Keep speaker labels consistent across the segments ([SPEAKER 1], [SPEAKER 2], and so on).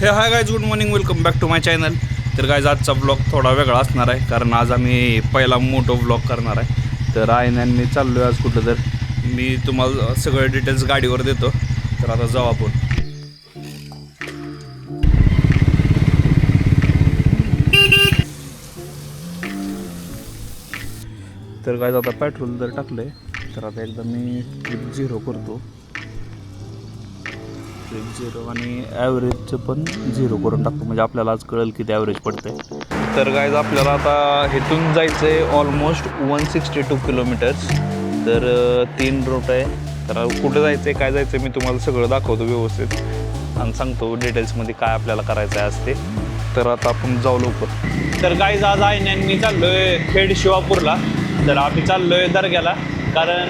[SPEAKER 1] हे hi guys, good morning, welcome back to my channel. तर guys आजचा blog थोडा वेगळा असणार आहे, कारण आज आम्ही पहिला मोठो ब्लॉग करणार आहे. तर मी चाललो आहे आज कुठं, तर मी तुम्हाला सगळे डिटेल्स गाडीवर देतो. तर आता जाऊ आपण. तर गायज आता पेट्रोल जर टाकलं आहे, तर आता एकदा मी ट्रिप 0 करतो. ट्रिप 0 आणि ॲव्हरेजचं पण 0 करून टाकतो, म्हणजे आपल्याला आज कळेल किती ॲव्हरेज पडते. तर गायज आपल्याला आता इथून जायचं आहे ऑलमोस्ट 162 किलोमीटर्स. तर 3 रूट आहे. तर कुठं जायचं आहे, काय जायचं आहे, मी तुम्हाला सगळं दाखवतो व्यवस्थित आणि सांगतो डिटेल्समध्ये काय आपल्याला करायचं आहे आज ते. तर आता आपण जाऊ लवकर. तर गायज आज आहे मी चाललो आहे खेड शिवापूरला. तर आम्ही चाललो आहे दर्ग्याला, कारण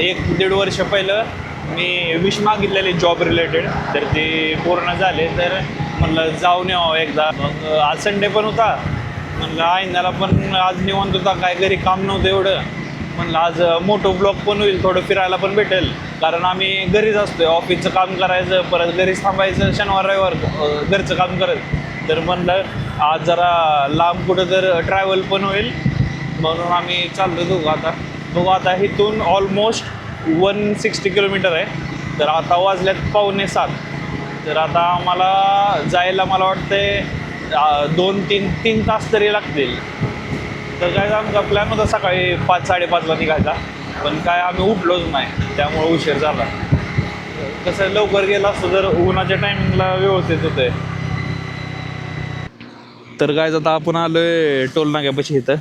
[SPEAKER 1] 1-1.5 वर्ष पहिलं मी विश मागितलेले जॉब रिलेटेड, तर ते पूर्ण झाले. तर म्हणलं जाऊन यावं एकदा. मग आज संडे पण होता, म्हणलं आईनाला पण आज निवांत होता, काय घरी काम नव्हतं एवढं. म्हणलं आज मोठो ब्लॉग पण होईल, थोडं फिरायला पण भेटेल, कारण आम्ही घरीच असतोय. ऑफिसचं काम करायचं, परत घरीच थांबायचं, शनिवार रविवार घरचं काम करत. तर म्हणलं आज जरा लांब कुठं तर ट्रॅव्हल पण होईल, म्हणून आम्ही चाललो बघू आता इथून ऑलमोस्ट 160 किलोमीटर आहे. तर आता वाजल्यात 6:45. तर आता आम्हाला जायला मला वाटते 2-3 तास तरी लागतील. तर काय आमचा प्लॅन होता सकाळी 5-5:30ला निघायचा, पण काय आम्ही उठलोच नाही, त्यामुळे उशीर झाला. कसं लवकर गेला असतो तर उन्हाच्या टायमिंगला व्यवस्थित होतंय. तर काय आता आपण आलो आहे टोल नाक्यापाशी इथं.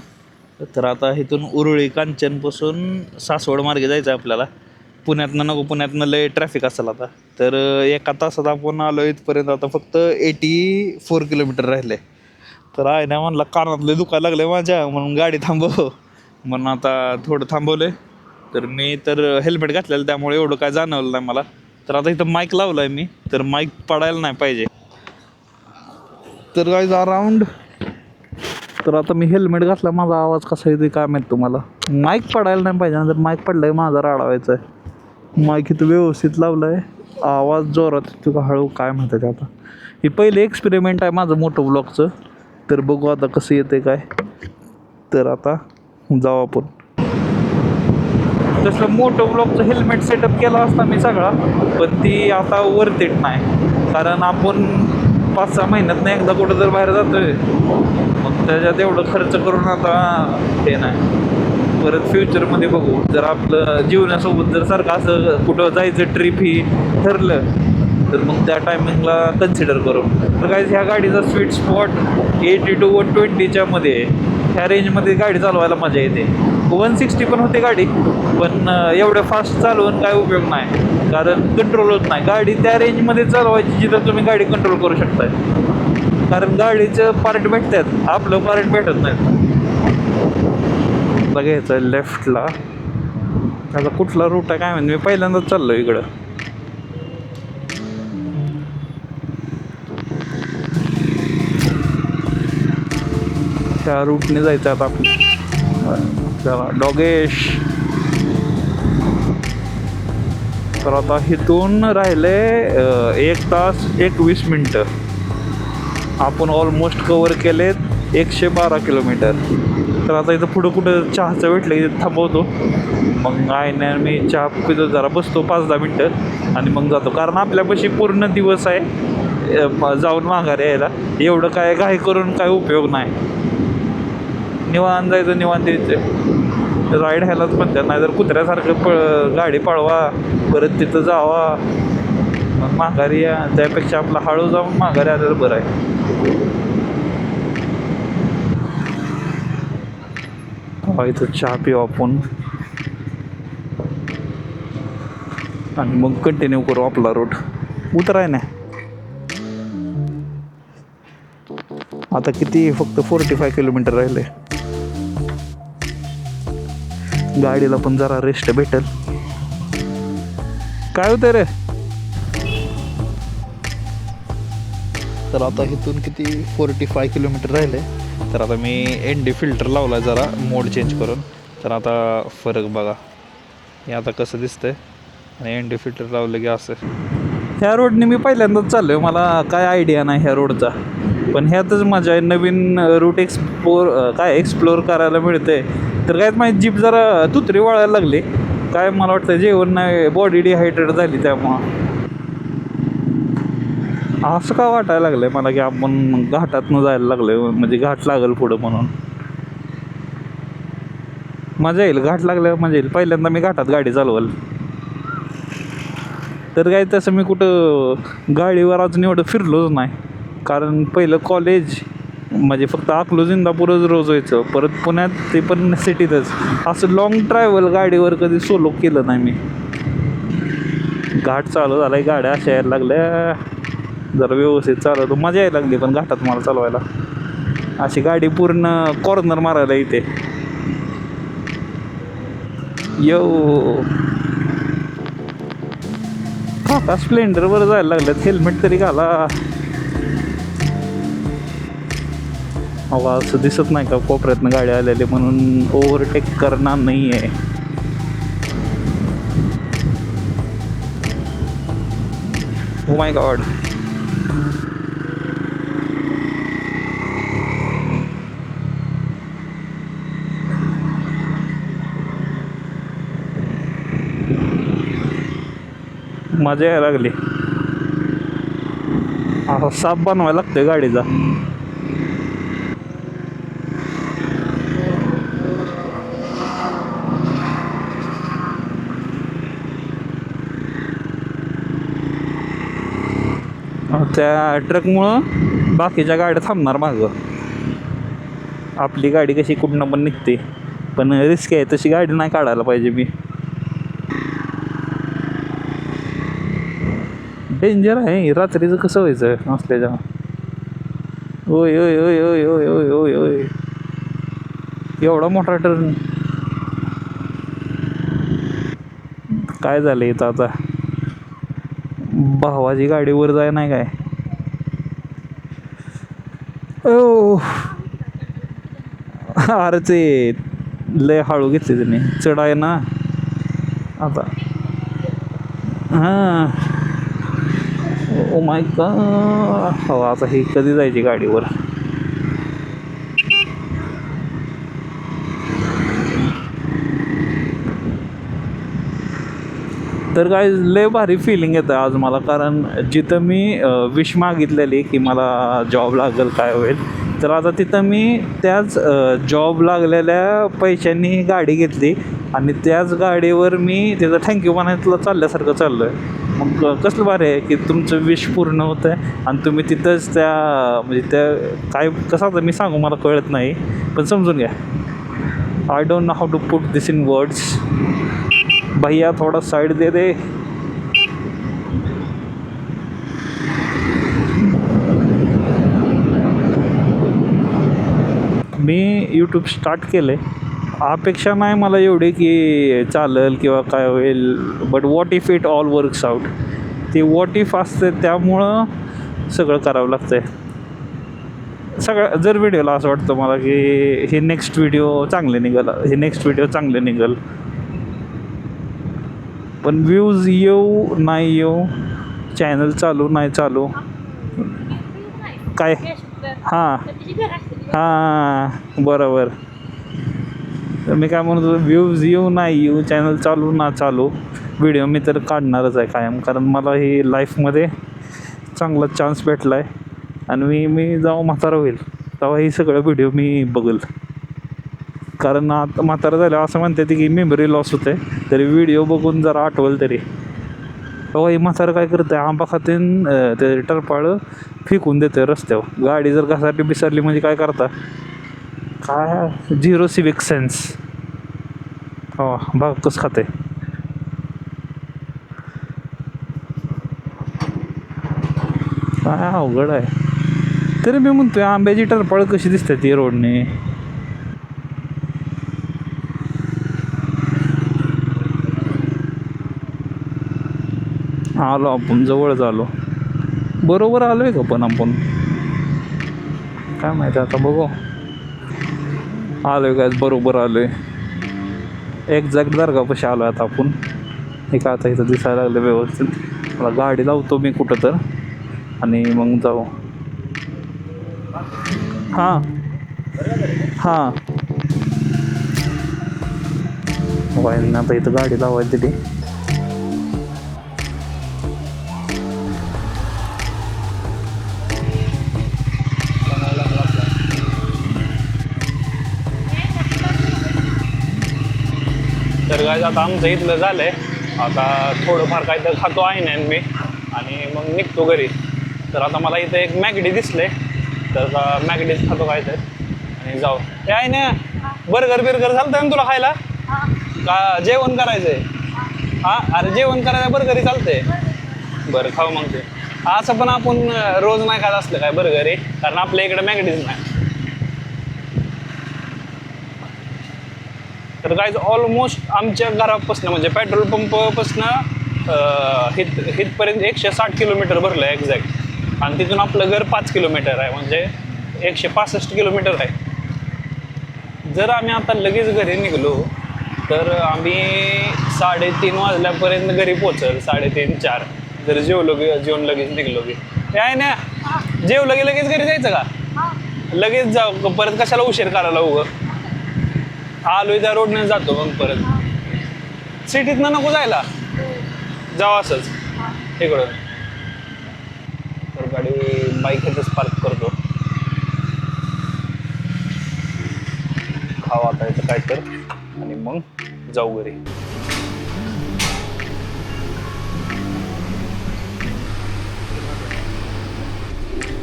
[SPEAKER 1] तर आता इथून उरुळी कांचनपासून सासवड मार्गे जायचं आहे आपल्याला. पुण्यातनं लय ट्रॅफिक असेल आता. तर 1 तासात आपण आलो इथपर्यंत. आता फक्त 84 किलोमीटर राहिले. तर आहे ना, म्हणलं कानातले दुखायला लागले माझ्या, म्हणून गाडी थांबव म्हणून आता थोडं थांबवलं आहे. तर मी तर हेल्मेट घातलेलं, त्यामुळे एवढं काय जाणवलं नाही मला. तर आता इथं माईक लावलं आहे मी, तर माईक पडायला नाही पाहिजे. तर गाईज अराऊंड, तर आता मी हेल्मेट घातला, माझा आवाज कसा येतो काय माहीत तुम्हाला. माईक पडायला नाही पाहिजे, नंतर माईक पडला आहे माझा राडा व्हायचा आहे. माईक इथं व्यवस्थित लावलं आहे, आवाज जोरात येतो का हळू काय म्हणतात ते. आता हे पहिले एक्सपेरिमेंट आहे माझं मोठं ब्लॉगचं, तर बघू आता कसं येते काय. तर आता जाऊ आपण. तसं मोठं ब्लॉगचं हेल्मेट सेटअप केला असता मी सगळा, पण ती आता वर्थ इट नाही, कारण आपण 5-6 महिन्यातनं एकदा कुठं जर बाहेर जातोय, मग त्याच्यात एवढं खर्च करून आता ते नाही. परत फ्युचरमध्ये बघू, जर आपलं जीवनासोबत जर सारखं असं कुठं जायचं ट्रिप ही ठरलं, तर मग त्या टायमिंगला कन्सिडर करू. तर काय ह्या गाडीचा स्वीट स्पॉट 80 to 120च्या मध्ये, ह्या रेंजमध्ये गाडी चालवायला मजा येते. 160 पण होते गाडी, पण एवढं फास्ट चालवून काय उपयोग नाही, कारण कंट्रोल होत नाही. गाडी त्या रेंजमध्ये चालवायची जिथं तुम्ही गाडी कंट्रोल करू शकताय, कारण गाडीचं पार्ट भेटतात, आपलं पार्ट भेटत नाहीत. घ्यायचं लेफ्टला. आता कुठला रूट आहे काय म्हणते, मी पहिल्यांदाच चाललो इकडं. त्या रूटने जायचं आता आपण. चला डॉगेश. तर आता इथून राहिले 1 तास 21 मिनटं. आपण ऑलमोस्ट कवर केलेत 112 किलोमीटर. तर आता इथं पुढं कुठं चहाचं भेटलं की थांबवतो, मग आहे ना मी चहा पितो, जरा बसतो 5-10 मिनटं आणि मग जातो, कारण आपल्यापाशी पूर्ण दिवस आहे जाऊन माघारी यायला. एवढं काय घाई करून काय उपयोग नाही. निवांत जायचं, निवांत यायचं. राईड ह्यालाच म्हणतात, नाही तर कुत्र्यासारखं गाडी पळवा, परत तिथं जावा, मग माघारी या. त्यापेक्षा आपला हळू जाऊन माघारी आलेलं बरं आहे. इथं चहा पिऊ आपण आणि मग कंटिन्यू करू आपला रूट. उतराय ना आता किती, फक्त 45 किलोमीटर राहिले. गाडीला पण जरा रेस्ट भेटेल. काय होतंय रे. तर आता इथून किती 45 किलोमीटर राहिले. तर आता मी ND फिल्टर लावला जरा मोड चेंज करून. तर आता फरक बघा, हे आता कसं दिसतंय, आणि ND फिल्टर लावलं की असं. ह्या रोडने मी पहिल्यांदाच चाललो आहे, मला काय आयडिया नाही ह्या रोडचा, पण ह्यातच मजा आहे. नवीन रूट एक्सप्लोर करायला मिळते. तर काय माझी जीप जरा तुतरी वळायला लागली काय, मला वाटतं जेवण नाही, बॉडी डिहायड्रेट झाली त्यामुळं. असं का वाटायला लागलं आहे मला की आपण घाटातनं जायला लागलो आहे, म्हणजे घाट लागेल पुढं म्हणून. मजा येईल, घाट लागल्यावर मजा येईल. पहिल्यांदा मी घाटात गाडी चालवल. तर काय तसं मी कुठं गाडीवर अजून एवढं फिरलोच नाही, कारण पहिलं कॉलेज म्हणजे फक्त अकलूज इंदापूरच रोज व्हायचं, परत पुण्यात ते पण सिटीतच. असं लाँग ट्रॅव्हल गाडीवर कधी सोलो केलं नाही मी. घाट चालू झाला आहे, गाड्या अशा यायला लागल्या, जरा व्यवस्थित चालवतो, मजा यायला लागली. पण घाटात मला चालवायला अशी गाडी पूर्ण कॉर्नर मारायला इथे काका स्प्लेंडरवर जायला लागल्यात, हेल्मेट तरी घाला. हवा असं दिसत नाही का कोपऱ्यातनं गाडी आलेली, म्हणून ओव्हरटेक करणार नाही आहे. ओ माय गॉड, मजा यायला लागली. असा साप बनवायला लागतोय गाडीचा. त्या ट्रकमुळं बाकीच्या गाड्या थांबणार मागं. आपली गाडी कशी कुठनं पण निघते, पण रिस्क आहे, तशी गाडी नाही काढायला पाहिजे. मी डेंजर आहे रात्रीचं, कसं व्हायचं असल्याच्या. ओय ओय ओय ओय ओय ओय ओय ओय, एवढा मोठा टर्न. काय झालं इथं आता, भावाची गाडी वर जाय नाही काय. ओ अरे ते लय हळू घेतली त्याने, चढ आहे ना आता. हां, ओ माय गॉड, हो आता ही कधी जायची गाडीवर. तर काय लय भारी फिलिंग येतं आज मला, कारण जिथं मी विश मागितलेली की मला जॉब लागेल काय होईल, तर आता तिथं मी त्याच जॉब लागलेल्या पैशांनी गाडी घेतली आणि त्याच गाडीवर मी त्याचं थँक्यू म्हणायला चालल्यासारखं चाललो आहे. मग कसलं भारी आहे की तुमचं विश पूर्ण होतं आहे आणि तुम्ही तिथंच त्या म्हणजे त्या काय कसं आता मी सांगू मला कळत नाही, पण समजून घ्या. I don't know how to put this in words. भैया थोड़ा साइड दे दे. मी यूट्यूब स्टार्ट केलं आहे, अपेक्षा नाही मला एवढी की चालेल किंवा काय होईल, but what if it all works out. ते वॉट इफ असते त्यामुळं सगळं करावं लागतं आहे. सगळं जर व्हिडिओला असं वाटतं मला की हे नेक्स्ट व्हिडिओ चांगले निघाल, हे नेक्स्ट व्हिडिओ चांगले निघाल, पण व्ह्यूज येऊ नाही येऊ, चॅनल चालू नाही चालू काय. हां हां बरोबर. तर मी काय म्हणतो, व्ह्यूज येऊ नाही येऊ, चॅनल चालू ना चालू, व्हिडिओ मी तर काढणारच आहे कायम, कारण मला ही लाईफमध्ये चांगला चान्स भेटला आहे आणि मी जेव्हा म्हातारा होईल तेव्हा ही सगळं व्हिडिओ मी बघेल. कारण आता म्हातारा झालं असं म्हणते की मेमरी लॉस होते, तरी व्हिडिओ बघून जरा आठवलं तरी. तेव्हा ही म्हातारा काय करते, आंबा खातेन ते टरपाळं फेकून देते रस्त्यावर. गाडी जर घासाटी बिसारली म्हणजे काय करता, काय झिरो सिविक सेन्स. हो बघ कसं खाते. काय अवघड आहे. तरी मी म्हणतोय आंब्याची टरपाळ कशी दिसते ती रोडने. आलो आपण, जवळ झालो, बरोबर आलोय का पण आपण काय माहिती, आता बघू आलोय काय बरोबर आलोय. एक्झॅक्ट दर्गापाशी आलो आता आपण. हे का आता इथं दिसायला लागलं व्यवस्थित, मला गाडी लावतो मी कुठं तर आणि मग जाऊ. हां हां मोबाईल आता इथं गाडी लावायची ती. तर काय आता आमचं इथलं झालंय. आता थोडंफार काय तर खातो आहे ना मी आणि मग निघतो घरी. तर आता मला इथं एक मॅगडी दिसले तर मॅगडीच खातो काय तर आणि जाऊ. ते आहे ना बर्गर झालं ना तुला खायला का जेवण करायचंय? हां अरे जेवण करायला बर्गरी चालतंय. बरं खाऊ मग ते. असं पण आपण रोज नाही खात असलं काय बर्गरी कारण आपल्या इकडे मॅगडीच नाही. तर काय ऑलमोस्ट आमच्या घरापासून म्हणजे पेट्रोल पंपपासून हितपर्यंत 160 किलोमीटर भरलं आहे एक्झॅक्ट. आणि तिथून आपलं घर 5 किलोमीटर आहे म्हणजे 165 किलोमीटर आहे. जर आम्ही आता लगेच घरी निघलो तर आम्ही 3:30 वाजल्यापर्यंत घरी पोचल. 3:30-4 जर जेवण लगेच निघलो की. ते आहे ना जेवलं की लगेच घरी जायचं का? लगेच जाऊ परत कशाला उशीर करायला उगं. आलोय त्या रोडने जातो मग परत. सिटीतनं नको जायला जाऊ असंच इकडं. तर गाडी बाईक इथंच पार्क करतो. खावा आता इथं काय तर आणि मग जाऊ घरी.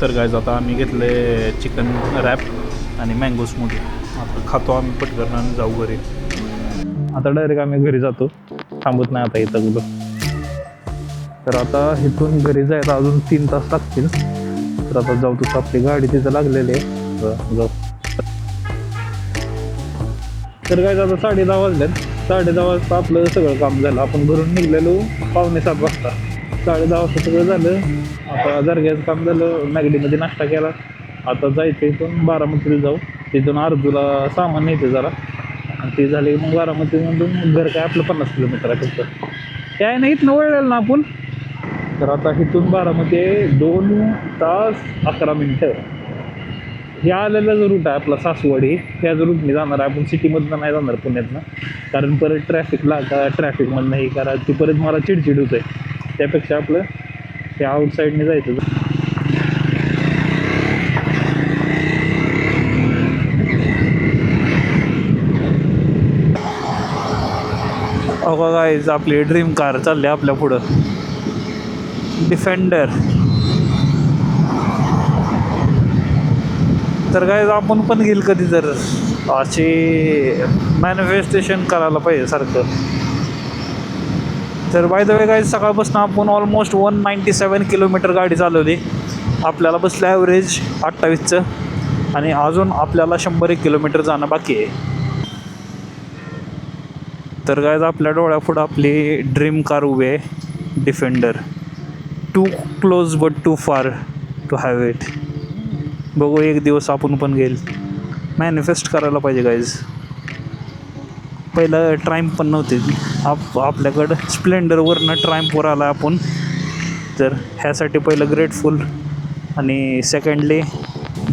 [SPEAKER 1] तर काय आता आम्ही घेतले चिकन रॅप आणि मँगो स्मूदी. आता खातो आम्ही पटकन आणि जाऊ घरी. आता डायरेक्ट आम्ही घरी जातो थांबत नाही आता इथं कुठं. तर आता इथून घरी जायला अजून 3 तास लागतील. तर आता जाऊ तसं आपली गाडी तिथं लागलेली आहे जाऊ. तर काय आता 10:30 वाजल्यात. 10:30 वाजता आपलं सगळं काम झालं. आपण घरून निघलेलो 6:45 वाजता. 10:30 वाजता सगळं झालं. आता दर्ग्याचं काम झालं. मॅगडीमध्ये नाश्ता केला. आता जायचं इथून बारामतीला जाऊ. तिथून अर्जूला सामान न्यायचं जरा आणि ते झाले मग बारामतीमधून घर काय आपलं 50 किलोमीटर आहे फक्त. ते आहे ना इथनं वळलेलं ना आपण. तर आता इथून बारामती 2 तास 11 मिनिटं. हे आलेला जो रूट आहे आपला सासवडी ह्याच रूटने जाणार आहे. आपण सिटीमधनं नाही जाणार पुण्यातनं कारण परत ट्रॅफिकमधनं हे करा ती परत मला चिडचिड होत आहे. त्यापेक्षा आपलं त्या आउटसाईडने जायचं. अगं गाईज आपली ड्रीम कार चालली आपल्या पुढं डिफेंडर. तर काय आपण पण घेईल कधी तर अशी मॅनिफेस्टेशन करायला पाहिजे सारखं. तर बाय द वे काय सकाळपासून आपण ऑलमोस्ट 197 किलोमीटर गाडी चालवली. आपल्याला बसलं ॲव्हरेज 28चं आणि अजून आपल्याला 101 किलोमीटर जाणं बाकी आहे. तर काय आपल्या डोळ्यापुढं आपली ड्रीम कार उभी आहे Defender. Too close but too far to have it. बघू एक दिवस आपण पण घेईल. मॅनिफेस्ट करायला पाहिजे गाईज. पहिलं ट्रायम्फ पण नव्हते आपल्याकडं स्प्लेंडरवरनं ट्रायम्फवर आला आपण. तर ह्यासाठी पहिलं ग्रेटफुल आणि सेकंडली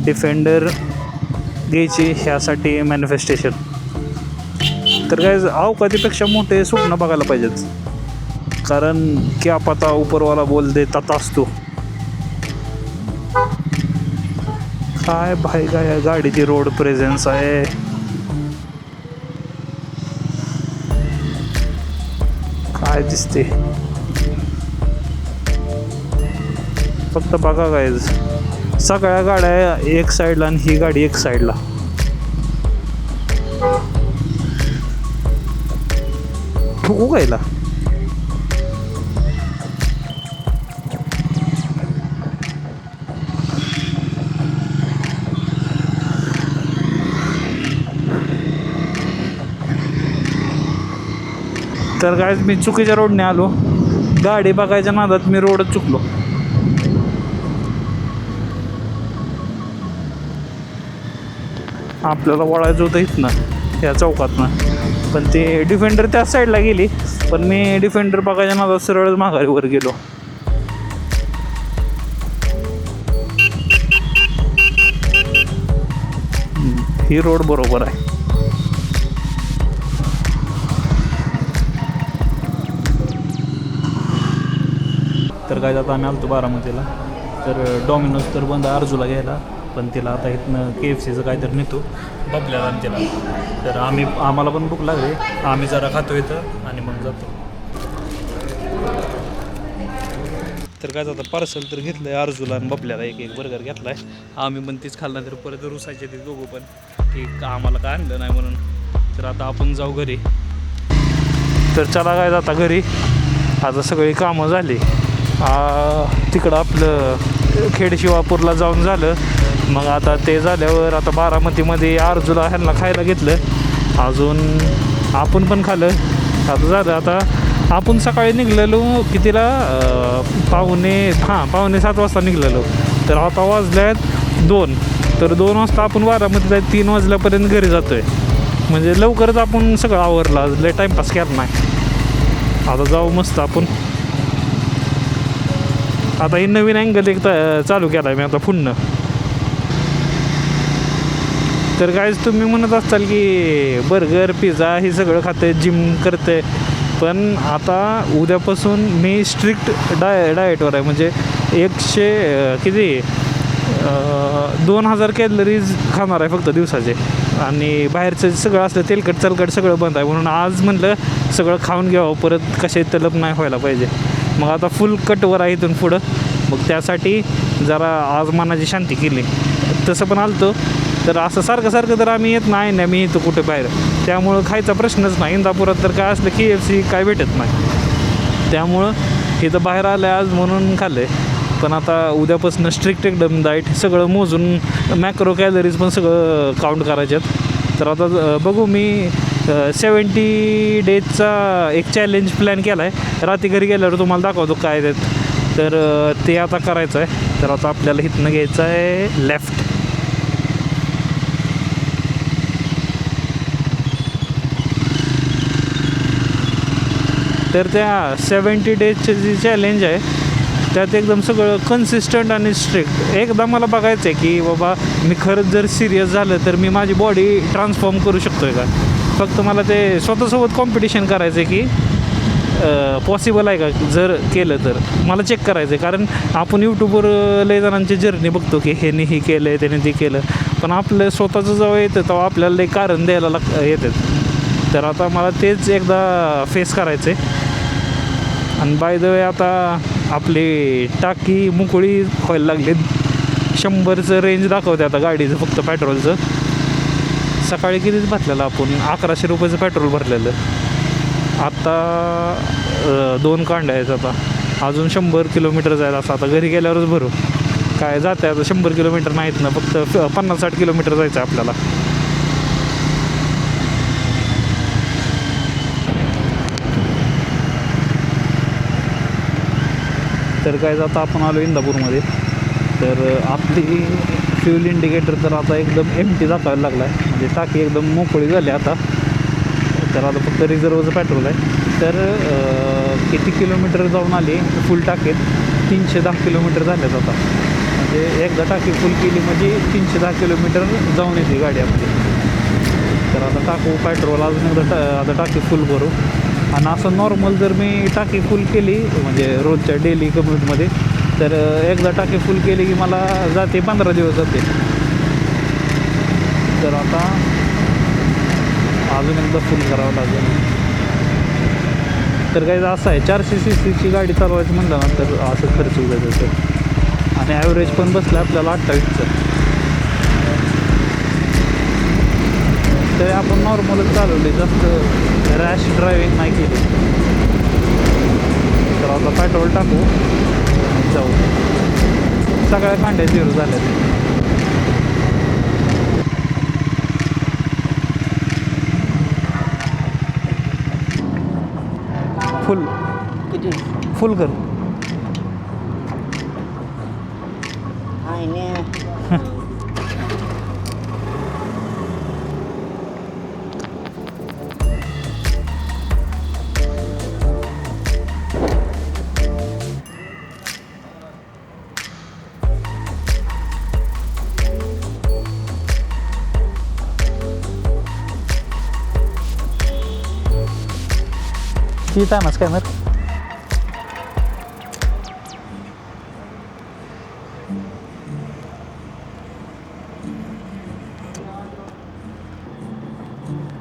[SPEAKER 1] डिफेंडर घ्यायची ह्यासाठी मॅनिफेस्टेशन. तर काय अवकातीपेक्षा मोठे स्वप्न बघायला पाहिजेत कारण की आता उपरवाला बोल दे तता असतो. काय भाई काय गाडीची रोड प्रेझेन्स आहे. काय दिसते फक्त बघा काय सगळ्या गाड्या एक साईडला आणि ही गाडी एक साईडला. उगायला तर काय मी चुकीच्या रोडने आलो. गाडी बघायच्या नादात मी रोडच चुकलो. आपल्याला वळायचं होतं इथनं या चौकातनं पण ते डिफेंडर त्या साईडला गेली. पण मी डिफेंडर बघायच्या नादात सरळच माघारीवर गेलो. ही रोड बरोबर आहे. तर काय आता आम्ही आलतो बारामतीला. तर डॉमिनोज तर बंद अर्जूला घ्यायला, पण तिला आता इथनं KFCचं काहीतरी नेतो बबल्याला आणि तिला. तर आम्हाला पण भूक लागली, आम्ही जरा खातो इथं आणि मग जातो. तर काय जातं पार्सल तर घेतलं आहे अर्जूला आणि बबल्याला, एक बर्गर घेतला आहे. आम्ही पण तीच खाल्ला, तर परत रुसायचे ते दोघं पण की आम्हाला काय आणलं नाही म्हणून. तर आता आपण जाऊ घरी. तर चला काय जाता घरी, आता सगळी कामं झाली. तिकडं आपलं खेडशिवापूरला जाऊन झालं. मग आता ते झाल्यावर आता बारामतीमध्ये अर्जूला ह्यांना खायला घेतलं, अजून आपण पण खाल्लं. आता झालं, आता आपण सकाळी निघलेलो कितीला, 6:45 वाजता निघलेलो. तर आता वाजल्यात 2. तर 2 वाजता आपण बारामतीत आहे, 3 वाजल्यापर्यंत घरी जातो आहे. म्हणजे लवकरच आपण सगळं आवरला, लय टाईमपास केला नाही. आता जाऊ मस्त आपण. आता ही नवीन अँगल एक चालू केला आहे मी आता पुन्हा. तर गाईज तुम्ही म्हणत असाल की बर्गर पिझ्झा हे सगळं खाते, जिम करते, पण आता उद्यापासून मी स्ट्रिक्ट डाएटवर आहे. म्हणजे 2000 कॅलरीज खाणार आहे फक्त दिवसाचे, आणि बाहेरचं सगळं असलं तेलकट चलकट सगळं बंद आहे. म्हणून आज म्हणलं सगळं खाऊन घ्यावं, परत कशाही तलब नाही व्हायला पाहिजे. मग आता फुल कटवर आहे इथून पुढं. मग त्यासाठी जरा आज मनाची शांती केली. तसं पण आलतो, तर असं सारखं तर आम्ही येत नाही मी इथं कुठे बाहेर, त्यामुळं खायचा प्रश्नच नाही. इंदापुरात तर काय असलं KFC काय भेटत नाही, त्यामुळं इथं बाहेर आलं आज म्हणून खाल्लं आहे. पण आता उद्यापासून स्ट्रिक्ट एकदम डाएट, सगळं मोजून मॅक्रो कॅलरीज पण सगळं काउंट करायच्यात. तर आता बघू, मी 70 डेजचा एक चॅलेंज प्लॅन केला आहे. रात्री घरी गेल्यावर तुम्हाला दाखवतो काय त्यात. तर ते आता करायचं आहे. तर आता आपल्याला इथनं घ्यायचं आहे लेफ्ट. तर त्या 70 डेजचे जी चॅलेंज आहे त्यात एकदम सगळं कन्सिस्टंट आणि स्ट्रिक्ट. एकदा मला बघायचं आहे की बाबा मी खरंच जर सिरियस झालं तर मी माझी बॉडी ट्रान्सफॉर्म करू शकतो आहे का. फक्त मला ते स्वतःसोबत कॉम्पिटिशन करायचं आहे की पॉसिबल आहे का. जर केलं तर मला चेक करायचं आहे, कारण आपण यूट्यूबवर लय जणांची जर्नी बघतो की ह्याने हे केलं आहे त्याने ते केलं, पण आपलं स्वतःचं जेव्हा येतं तेव्हा आपल्याला लय कारण द्यायला येतात. तर आता मला तेच एकदा फेस करायचं आहे. आणि बाय द वे आता आपली टाकी मोकळी व्हायला लागली. 100चं रेंज दाखवते आता गाडीचं फक्त पेट्रोलचं. सकाळी कितीच भरलेलं आपण, 1100 रुपयाचं पेट्रोल भरलेलं. आत्ता 2 कांड्या आहेत. आता अजून 100 किलोमीटर जायला, असं आता घरी गेल्यावरच भरू. काय जाते आता 100 किलोमीटर नाहीत ना, फक्त 50-60 किलोमीटर जायचं आहे आपल्याला. तर काय आता आपण आलो इंदापूरमध्ये. तर आपली फ्यूल इंडिकेटर तर आता एकदम एम्प्टी दाखवायला लागला आहे, म्हणजे टाकी एकदम मोकळी झाली आता. तर आता फक्त रिझर्वचं पेट्रोल आहे. तर किती किलोमीटर जाऊन आली फुल टाकीत, 310 किलोमीटर झाल्यात आता. म्हणजे एकदा टाकी फुल केली म्हणजे 310 किलोमीटर जाऊन येते गाडी आपली. तर आता टाकू पेट्रोल, अजून एकदा आता टाकी फुल करू. आणि असं नॉर्मल जर मी टाकी फुल केली म्हणजे रोजच्या डेली कम्युटमध्ये, तर एकदा टाकी फुल केली की मला जाते 15 दिवस जाते. तर आता अजून एकदा फुल करावं लागेल. तर काही असं आहे 400 cc गाडी चालवायची म्हणलं ना, तर असं खर्च होईल त्याचं. आणि ॲव्हरेज पण बसलं आपल्याला 28चं. तरी आपण नॉर्मलच चालवली, जास्त रॅश ड्रायविंग नाही केली. तर आता पेट्रोल टाकू, जाऊ. सगळ्या कांड्या 0 झाल्या. फुल
[SPEAKER 2] किती
[SPEAKER 1] फुल कर.
[SPEAKER 2] आहे ने
[SPEAKER 3] किती टाइम स्कॅनर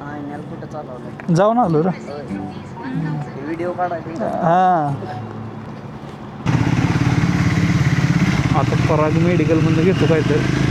[SPEAKER 2] आयण्याला कुठं चालवलं
[SPEAKER 3] जाऊन आलो रे
[SPEAKER 2] व्हिडिओ काढायचा
[SPEAKER 3] हां
[SPEAKER 1] आता पराग मेडिकलमधनं घेतो काय तर